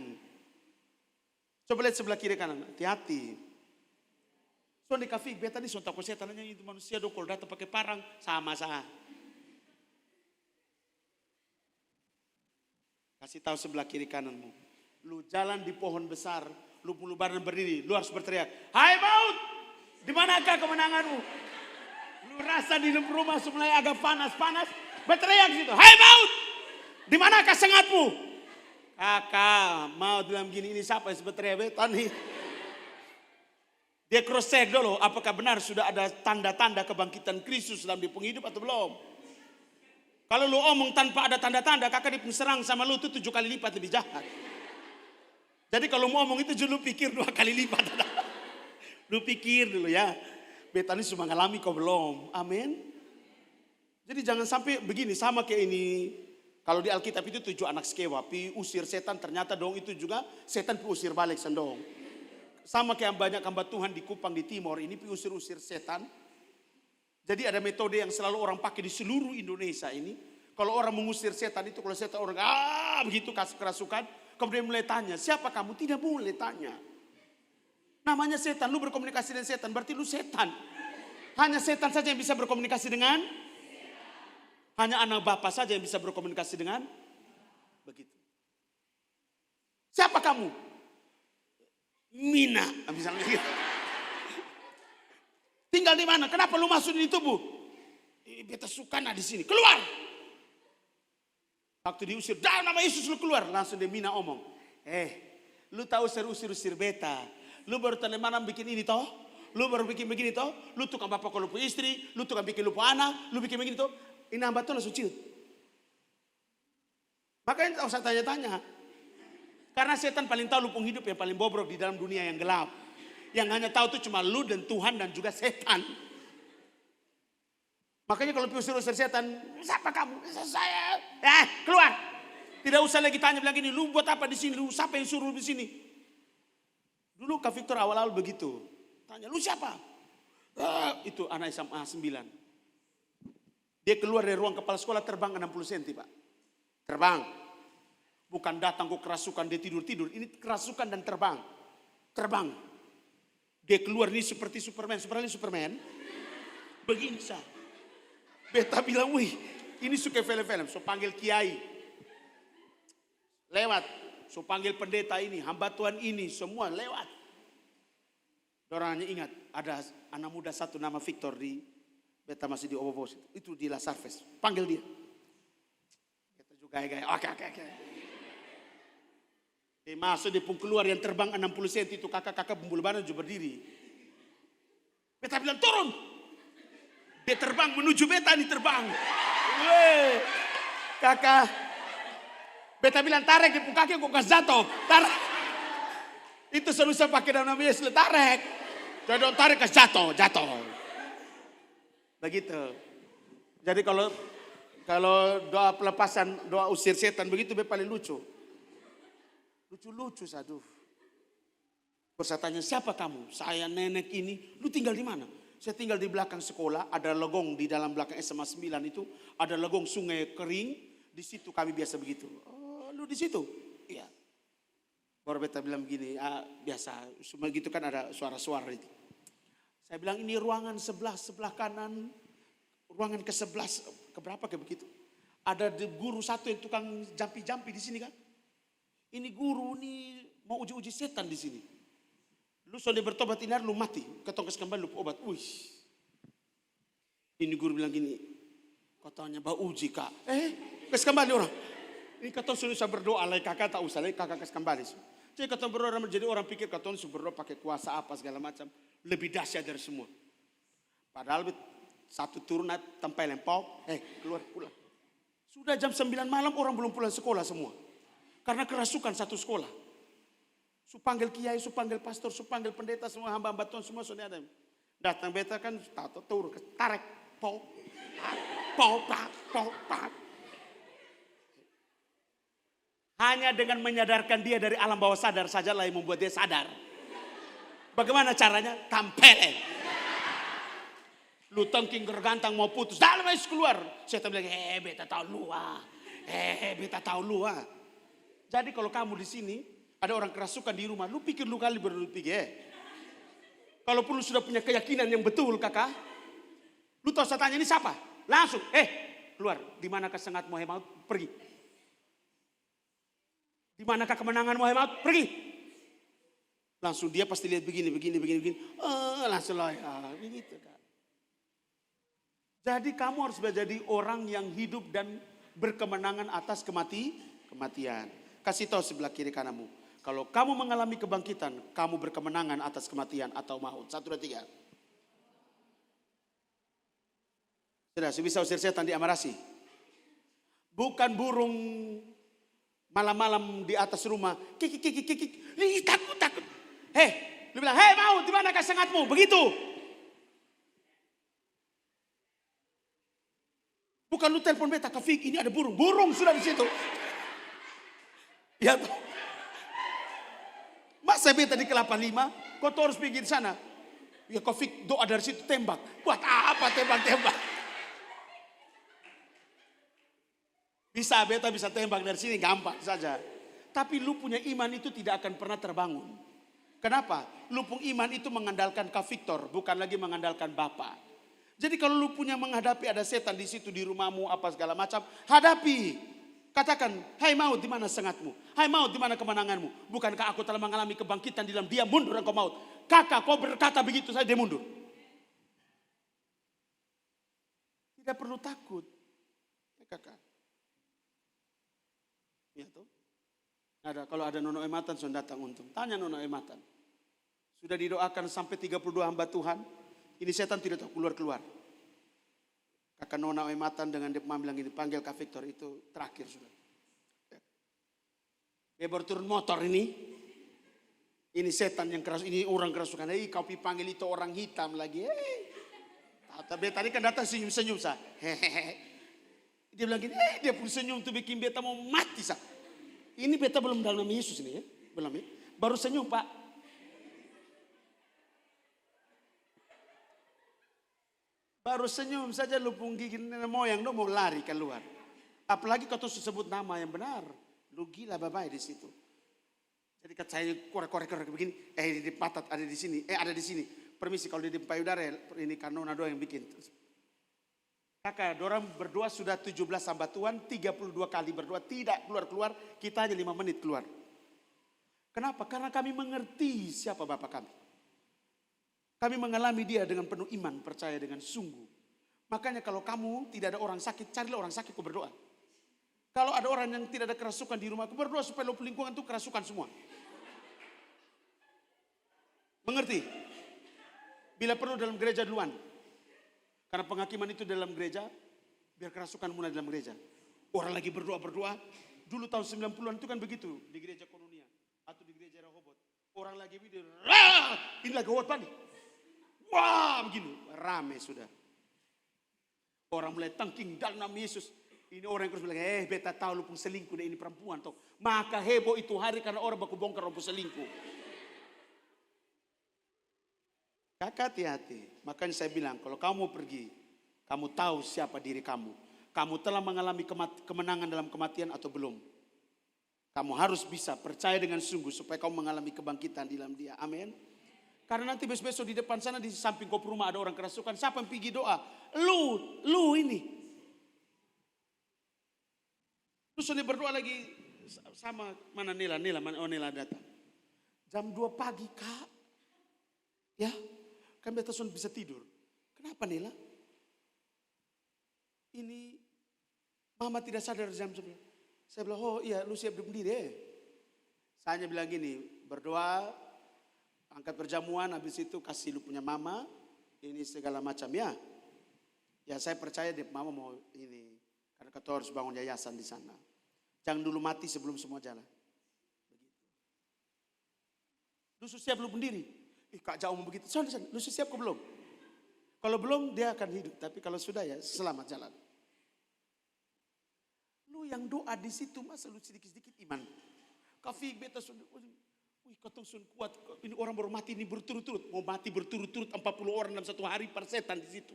Coba lihat sebelah kiri kanan, hati-hati. So di kafe, beta nih so takut setan, itu manusia do kalau datang pakai parang, sama sah. Kasih tahu sebelah kiri kananmu. Lu jalan di pohon besar, lu bulu badan berdiri, lu harus berteriak, hai maut, di manakah kemenanganmu? Lu rasa di rumah mulai agak panas-panas, berteriak gitu, hai maut, di manakah sengatmu? Kakak, maut bilang gini, ini siapa yang berteriak beta nih? Dia cross check dulu, apakah benar sudah ada tanda-tanda kebangkitan Kristus dalam di penghidup atau belum? Kalau lu omong tanpa ada tanda-tanda, kakak diserang sama lu itu 7 kali lipat lebih jahat. Jadi kalau mau omong itu lu pikir 2 kali lipat. Lu pikir dulu ya. Beta ini cuma ngalami kau belum. Amin. Jadi jangan sampai begini, sama kayak ini. Kalau di Alkitab itu 7 anak Skewa, pi usir setan, ternyata dong itu juga setan pi usir balik sendong. Sama kayak banyak hamba Tuhan di Kupang di Timor, ini pi usir-usir setan. Jadi ada metode yang selalu orang pakai di seluruh Indonesia ini. Kalau orang mengusir setan itu, kalau setan orang begitu kasih kerasukan, kemudian mulai tanya, siapa kamu? Tidak boleh tanya. Namanya setan, lu berkomunikasi dengan setan, berarti lu setan. Hanya setan saja yang bisa berkomunikasi dengan, hanya anak bapak saja yang bisa berkomunikasi dengan, begitu. Siapa kamu? Mina, misalnya gitu. Tinggal di mana? Kenapa lu masuk di tubuh? Beta suka di sini, keluar. Waktu diusir, dah nama Yesus lu keluar. Langsung dia Mina omong, lu tahu usir-usir beta. Lu baru tanda mana bikin ini toh? Lu baru bikin begini toh? Lu tukang bapak kalau lupa istri, lu tukang bikin lupa anak, lu bikin begini toh? Ini hamba tuh langsung ciut. Makanya tak usah tanya-tanya. Karena setan paling tahu lupung hidup yang paling bobrok di dalam dunia yang gelap. Yang hanya tahu itu cuma lu dan Tuhan dan juga setan. Makanya kalau usir-usir setan, siapa kamu? Saya. Keluar. Tidak usah lagi tanya bilang gini, lu buat apa di sini? Lu siapa yang suruh di sini? Dulu Kak Victor awal-awal begitu. Tanya, lu siapa? Itu anak SMA 9. Dia keluar dari ruang kepala sekolah terbang 60 cm, Pak. Terbang. Bukan datang kok kerasukan, dia tidur-tidur. Ini kerasukan dan terbang. Terbang. Dia keluar ini seperti Superman. Superman. Begini sah. Beta bilang, wih, ini suka film-film. So panggil kiai. Lewat. So panggil pendeta ini, hamba Tuhan ini, semua lewat. Orangnya ingat, ada anak muda satu nama Victor di beta masih di Obobos. Itu di La Sarves. Panggil dia. Kita juga gaya. Oke. Dia masuk, dia pun keluar yang terbang 60 cm itu kakak-kakak pembuluh badan juga berdiri. Beta bilang turun. Dia terbang menuju beta nih terbang. Weh, kakak. Beta bilang tarik di kaki kok gak jatuh. Tarik. Itu selalu saya pakai dalam nama Yesus. Tarik. Jadi tarik ke jatuh. Begitu. Jadi kalau doa pelepasan, doa usir setan begitu paling lucu. Lucu saduh. Terus saya tanya, siapa kamu? Saya nenek ini. Lu tinggal di mana? Saya tinggal di belakang sekolah. Ada legong di dalam belakang SMA 9 itu. Ada legong sungai kering. Di situ kami biasa begitu. Lu di situ? Iya. Baru beta bilang begini, biasa, semua gitu kan ada suara-suara itu. Saya bilang ini ruangan sebelah kanan, ruangan ke-11, keberapa kayak begitu. Ada guru satu yang tukang jampi-jampi di sini kan. Ini guru ini mau uji-uji setan di sini. Lu soalnya bertobat ini lu mati, ketongkes kembali lu obat. Wih. Ini guru bilang gini, katanya bau uji kak. Kes kembali orang. Ini kata sudah berdoa, lagi kakak tak usah, lagi kakak kes kembali. Jadi kata berdoa menjadi orang pikir kata sudah berdoa pakai kuasa apa segala macam. Lebih dahsyat dari semua. Padahal satu turun tempai lempok, keluar pulang. Sudah jam 9 malam orang belum pulang sekolah semua. Karena kerasukan satu sekolah. Su panggil kiai, su panggil pastor, su panggil pendeta, semua hamba-hamba Tuhan semua sudah ada. Datang beta kan turun, tarik, pop. Hanya dengan menyadarkan dia dari alam bawah sadar sajalah yang membuat dia sadar. Bagaimana caranya? Tampelin. Lu tengking gergantang mau putus, dalam aja keluar. Setan bilang, beta tahu lu beta tahu lu Jadi kalau kamu di sini, ada orang kerasukan di rumah, lu pikir lu kali baru lu pikir. Kalaupun lu sudah punya keyakinan yang betul kakak, lu tahu saya tanya ini siapa? Langsung, keluar. Di manakah sengatmu hai maut? Pergi. Di manakah kemenanganmu hai maut? Pergi. Langsung dia pasti lihat begini. Langsung lah begitu kan. Jadi kamu harus menjadi orang yang hidup dan berkemenangan atas kematian. Kasih tahu sebelah kiri kananmu. Kalau kamu mengalami kebangkitan, kamu berkemenangan atas kematian atau maut. 1, 2, 3. Sudah, bisa usir setan di Amarasi. Bukan burung malam-malam di atas rumah. Kikik. Takut. Lu bilang, maut, di mana sengatmu? Begitu. Bukan lu telepon beta, Kafik, ini ada burung. Burung sudah di situ. Ya toh. Masa beta di Kelapa 5, kau tuh harus pergi di sana. Ya Kafik doa dari situ tembak. Buat apa tembak? Beta bisa tembak dari sini gampang saja. Tapi lu punya iman itu tidak akan pernah terbangun. Kenapa? Lu punya iman itu mengandalkan Kak Victor, bukan lagi mengandalkan Bapa. Jadi kalau lu punya menghadapi ada setan di situ di rumahmu apa segala macam, hadapi. Katakan, hai maut di mana sengatmu? Hai maut di mana kemenanganmu? Bukankah aku telah mengalami kebangkitan di dalam dia, mundur engkau maut. Kakak kau berkata begitu saja dia mundur. Tidak perlu takut. Ya kakak. Ya toh. Kalau ada Nono Ematan sudah datang untung. Tanya Nono Ematan. Sudah didoakan sampai 32 hamba Tuhan. Ini setan tidak tahu keluar. Kakak Nona Ematan dengan dia bilang ini panggil Kak Victor itu terakhir sudah. Dia baru turun motor ini. Ini setan yang keras, ini orang kerasukan. Kau panggil itu orang hitam lagi. Tapi tadi kan datang senyum-senyum sah. Dia bilang gini, dia pun senyum tuh bikin beta mau mati sah. Ini beta belum dalam nama Yesus ini ya, belum ya. Baru senyum Pak. Baru senyum saja lupung gigi nenek moyang mau lari keluar. Apalagi kau tuh sebut nama yang benar. Lu gila babai di situ. Jadi kata saya korek begini. Di patat ada di sini. Ada di sini. Permisi kalau di payudara ini Kanona doa yang bikin. Kakak, dorang berdoa sudah 17 hamba Tuhan, 32 kali berdoa tidak keluar. Kita hanya 5 menit keluar. Kenapa? Karena kami mengerti siapa Bapak kami. Kami mengalami dia dengan penuh iman, percaya dengan sungguh. Makanya kalau kamu tidak ada orang sakit, carilah orang sakit kau berdoa. Kalau ada orang yang tidak ada kerasukan di rumah, kau berdoa supaya lingkungan itu kerasukan semua. Mengerti? Bila perlu dalam gereja duluan. Karena penghakiman itu dalam gereja, biar kerasukan mulai dalam gereja. Orang lagi berdoa. Dulu tahun 90-an itu kan begitu. Di gereja Kononia. Atau di gereja Rehoboth. Orang lagi video, ini lagi Rehoboth panik. Wah begini, rame sudah. Orang mulai tangking dalam nama Yesus. Ini orang yang terus bilang, beta tahu lu pun selingkuh deh ini perempuan toh. Maka heboh itu hari karena orang baku bongkar orang pun selingkuh. Kakak hati-hati. Makanya saya bilang, kalau kamu pergi, kamu tahu siapa diri kamu. Kamu telah mengalami kemenangan dalam kematian atau belum. Kamu harus bisa percaya dengan sungguh supaya kamu mengalami kebangkitan di dalam dia. Amin. Karena nanti besok di depan sana di samping kau rumah ada orang kerasukan. Siapa yang pergi doa? Lu ini. Terus dia berdoa lagi sama mana Nela datang. Jam 2 pagi kak. Ya, kan beta sudah bisa tidur. Kenapa Nela? Ini mama tidak sadar jam 9. Saya bilang, oh iya lu siap berdiri. Saya hanya bilang gini, berdoa, angkat perjamuan, habis itu kasih lu punya mama, ini segala macam ya. Ya saya percaya deh mama mau ini, karena kata harus bangun yayasan di sana. Jangan dulu mati sebelum semua jalan. Begitu. Lu siap lu berdiri? Kak jauh mau begitu. Sana, lu siap kok belum? Kalau belum dia akan hidup, tapi kalau sudah ya selamat jalan. Lu yang doa di situ masa lu sedikit-sedikit iman. Kafi beta sudah, kau sun kuat. Ini orang baru mati ini berturut-turut. Mau mati berturut-turut 40 orang dalam satu hari per setan di situ.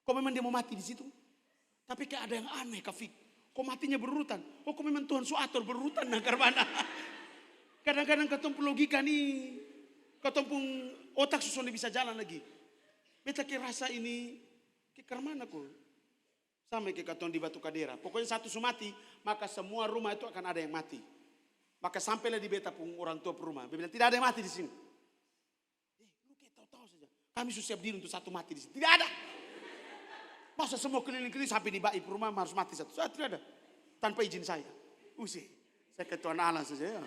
Kok memang dia mau mati di situ? Tapi kayak ada yang aneh Kak Fik. Kok matinya berurutan? Oh kok memang Tuhan su atur berurutan nah karena kadang-kadang ketemu logika nih. Ketemu otak susun bisa jalan lagi. Beta kira rasa ini ke mana kok? Sampai ke katong di Batu Kadera. Pokoknya satu mati, maka semua rumah itu akan ada yang mati. Maka sampailah di beta pun orang tua rumah. Dia bilang tidak ada yang mati di sini. Lu kayak tahu-tahu saja. Kami siap diri untuk satu mati di sini. Tidak ada. Masa semua keliling-keliling sampai di baik rumah harus mati satu. Saya tidak ada. Tanpa izin saya. Saya ketuaan Allah saja ya.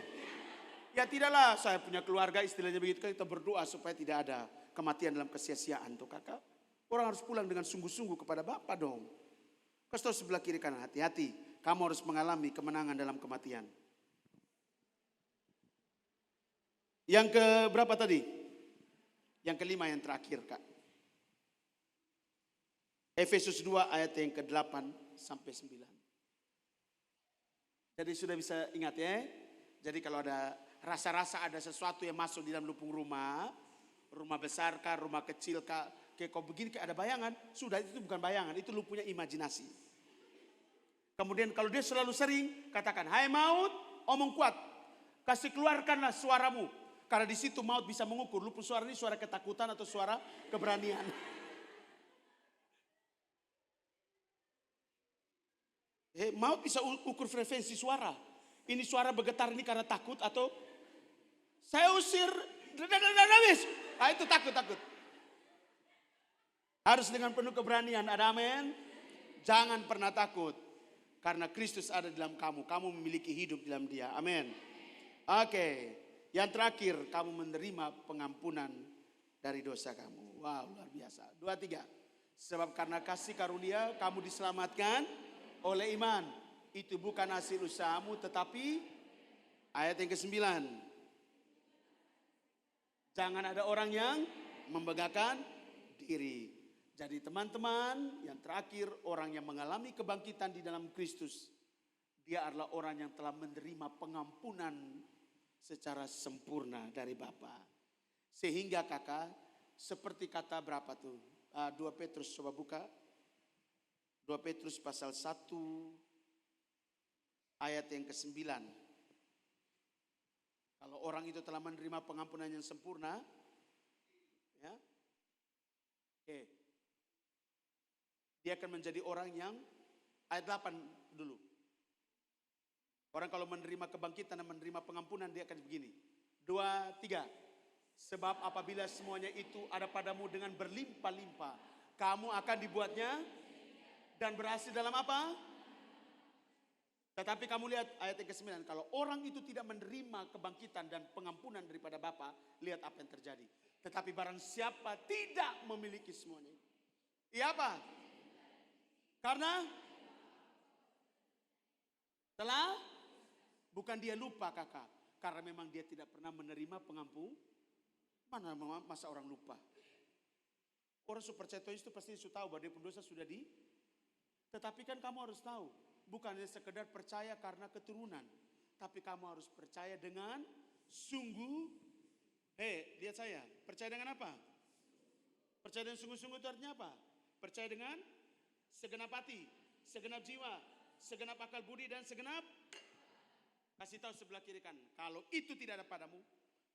Ya tidaklah, saya punya keluarga istilahnya begitu. Kita berdoa supaya tidak ada kematian dalam kesia-siaan tuh kakak. Orang harus pulang dengan sungguh-sungguh kepada Bapa dong. Kasih tahu sebelah kiri kanan, hati-hati. Kamu harus mengalami kemenangan dalam kematian. Yang ke berapa tadi? Yang kelima yang terakhir kak. Efesus 2 ayat yang ke-8 sampai 9. Jadi sudah bisa ingat ya. Jadi kalau ada rasa-rasa ada sesuatu yang masuk di dalam lubung rumah. Rumah besar kah, rumah kecil kah. Kayak kau begini kayak ada bayangan. Sudah itu bukan bayangan, itu lu punya imajinasi. Kemudian kalau dia selalu sering katakan, hai maut, omong kuat. Kasih keluarkanlah suaramu. Karena di situ maut bisa mengukur. Lu pun suara ini suara ketakutan atau suara keberanian. Maut bisa ukur frekuensi suara. Ini suara bergetar ini karena takut atau saya usir. Nah itu takut. Harus dengan penuh keberanian. Ada amin. Jangan pernah takut. Karena Kristus ada dalam kamu. Kamu memiliki hidup dalam dia. Amin. Oke. Yang terakhir, kamu menerima pengampunan dari dosa kamu. Wow, luar biasa. 2, 3. Sebab karena kasih karunia kamu diselamatkan oleh iman. Itu bukan hasil usahamu tetapi ayat yang ke-9. Jangan ada orang yang membanggakan diri. Jadi teman-teman, yang terakhir orang yang mengalami kebangkitan di dalam Kristus. Dia adalah orang yang telah menerima pengampunan secara sempurna dari Bapa. Sehingga kakak, seperti kata berapa tuh? 2 Petrus coba buka. 2 Petrus pasal 1 ayat yang ke-9. Kalau orang itu telah menerima pengampunan yang sempurna, ya, dia akan menjadi orang yang, ayat 8 dulu. Orang kalau menerima kebangkitan dan menerima pengampunan dia akan begini. 2, 3. Sebab apabila semuanya itu ada padamu dengan berlimpah-limpah, kamu akan dibuatnya dan berhasil dalam apa? Tetapi kamu lihat ayat yang ke-9. Kalau orang itu tidak menerima kebangkitan dan pengampunan daripada Bapa, lihat apa yang terjadi. Tetapi barang siapa tidak memiliki semuanya. Iya apa? Karena telah, bukan dia lupa kakak. Karena memang dia tidak pernah menerima pengampunan. Mana masa orang lupa? Orang super percaya itu pasti sudah tahu bahwa dia pendosa sudah di. Tetapi kan kamu harus tahu. Bukan hanya sekedar percaya karena keturunan. Tapi kamu harus percaya dengan sungguh. Lihat saya. Percaya dengan apa? Percaya dengan sungguh-sungguh itu artinya apa? Percaya dengan segenap hati, segenap jiwa, segenap akal budi dan segenap. Kasih tahu sebelah kiri kanan. Kalau itu tidak ada padamu,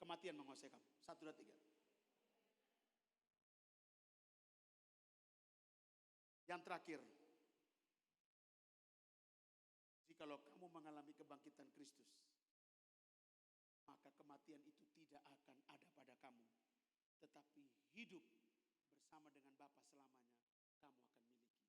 kematian menguasai kamu. 1, 2, 3. Yang terakhir. Jikalau kamu mengalami kebangkitan Kristus, maka kematian itu tidak akan ada pada kamu. Tetapi hidup bersama dengan Bapa selamanya kamu akan miliki.